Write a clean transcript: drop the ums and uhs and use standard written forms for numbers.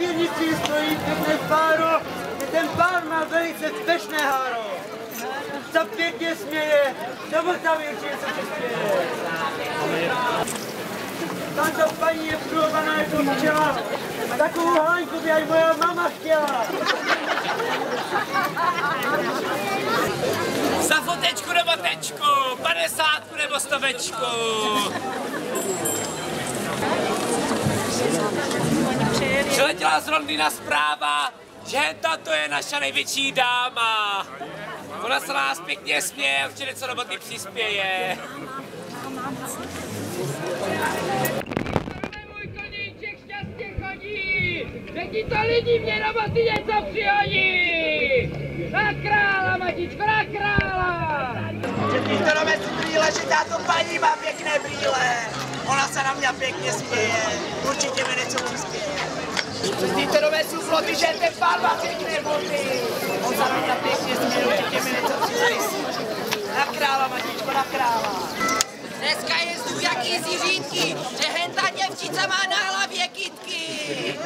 pivnici stojí pěkný páro, ten pán má velice spešné háro. Co pěkně směje, do Vltavy určitě se přispěje. Tamto paní je vstudovaná jako včela, a takovou Halenku by aj moja mama chtěla. Za fotečku nebo tečku, 50 nebo 100. Přiletěla z Londýna zpráva, že tato je naša největší dáma. Ona se nás pěkně směje, určitě co roboty přispěje. Můj koníček šťastně chodí, řekni to lidi, mě roboty něco přihodí. Na krála, matičko, na krála. Řekni to do mezi brýle, že táto paní má pěkné brýle. Ona se na mě pěkně směje, určitě mi něco přispěje. Řekni to do mezi floty, že ten pán má pěkné boty. On se na mě pěkně směje, určitě mi něco přispěje. Na krála, matičko, na krála. Dneska jezdu jaký zířítky, že henta děvčica má na hlavě kytky.